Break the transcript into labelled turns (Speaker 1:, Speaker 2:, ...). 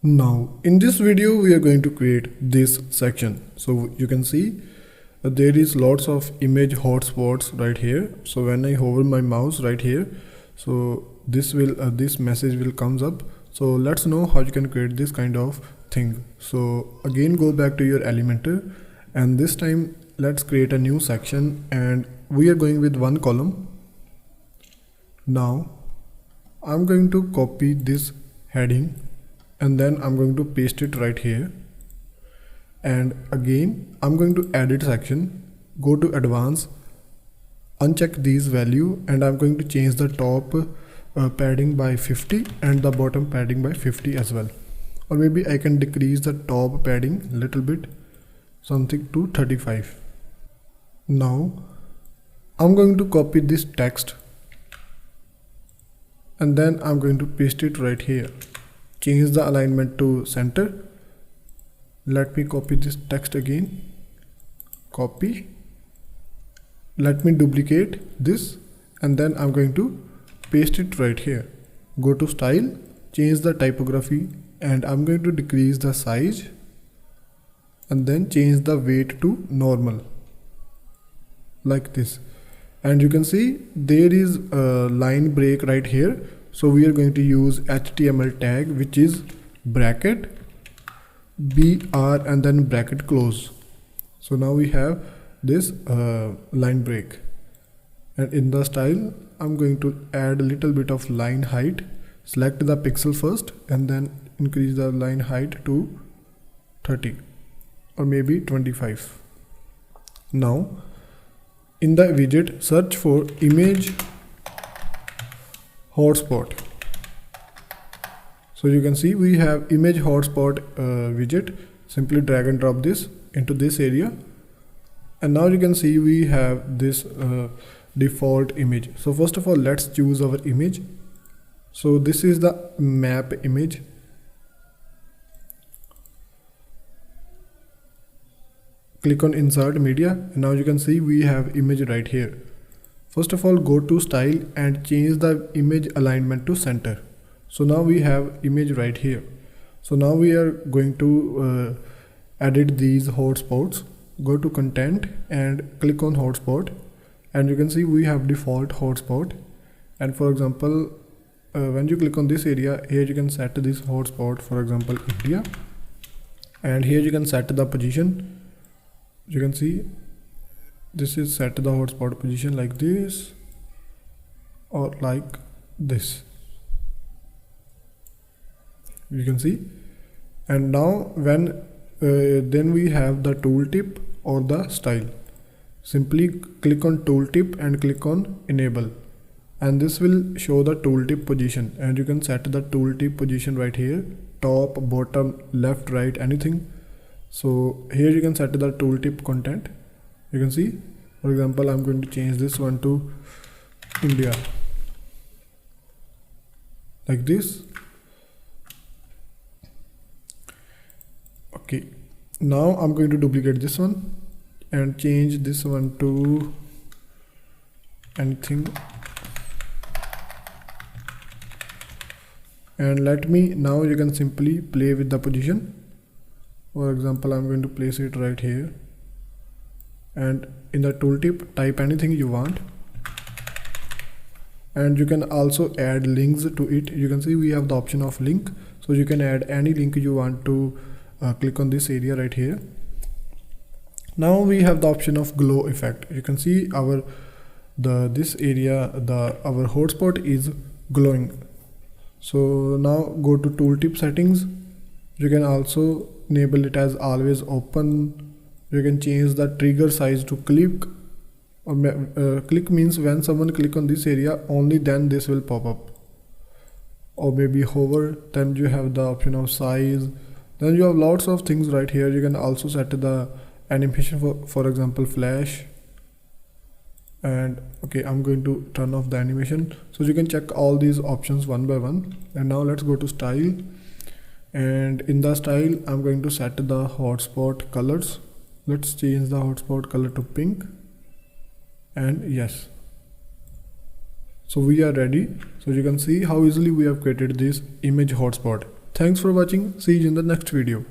Speaker 1: Now in this video we are going to create this section. So you can see there is lots of image hotspots right here. So when I hover my mouse right here, so this message will comes up. So let's know how you can create this kind of thing. So again go back to your Elementor, and this time let's create a new section, and we are going with one column. Now I'm going to copy this heading and then I'm going to paste it right here, and again I'm going to edit section, go to advanced, uncheck these value, and I'm going to change the top padding by 50 and the bottom padding by 50 as well, or maybe I can decrease the top padding a little bit, something to 35. Now I'm going to copy this text and then I'm going to paste it right here. Change the alignment to center. Let me copy this text again. Copy. Let me duplicate this, and then I'm going to paste it right here. Go to style, change the typography, and I'm going to decrease the size and then change the weight to normal like this. And you can see there is a line break right here. So we are going to use HTML tag, which is bracket BR and then bracket close. So now we have this line break, and in the style I'm going to add a little bit of line height. Select the pixel first and then increase the line height to 30 or maybe 25. Now in the widget, search for image hotspot. So you can see we have image hotspot widget. Simply drag and drop this into this area, and now you can see we have this default image. So first of all, let's choose our image. So this is the map image. Click on insert media, and now you can see we have image right here. First of all, go to style and change the image alignment to center. So now we have image right here. So now we are going to edit these hotspots. Go to content and click on hotspot, and you can see we have default hotspot. And for example, when you click on this area here, you can set this hotspot, for example India, and here you can set the position. You can see this is set the hotspot position like this or like this, you can see. And now when then we have the tooltip or the style. Simply click on tooltip and click on enable, and this will show the tooltip position, and you can set the tooltip position right here, top, bottom, left, right, anything. So here you can set the tooltip content. You can see, for example, I'm going to change this one to India like this. Okay, now I'm going to duplicate this one and change this one to anything, and let me, now you can simply play with the position. For example, I'm going to place it right here, and in the tooltip type anything you want, and you can also add links to it. You can see we have the option of link, so you can add any link you want to. Click on this area right here. Now we have the option of glow effect. You can see our this area, our hotspot is glowing. So now go to tooltip settings. You can also enable it as always open. You can change the trigger size to click, or click means when someone click on this area, only then this will pop up, or maybe hover. Then you have the option of size. Then you have lots of things right here. You can also set the animation for example flash, and okay, I'm going to turn off the animation. So you can check all these options one by one. And now let's go to style, and in the style I'm going to set the hotspot colors. Let's change the hotspot color to pink, and yes, so we are ready. So you can see how easily we have created this image hotspot. Thanks for watching. See you in the next video.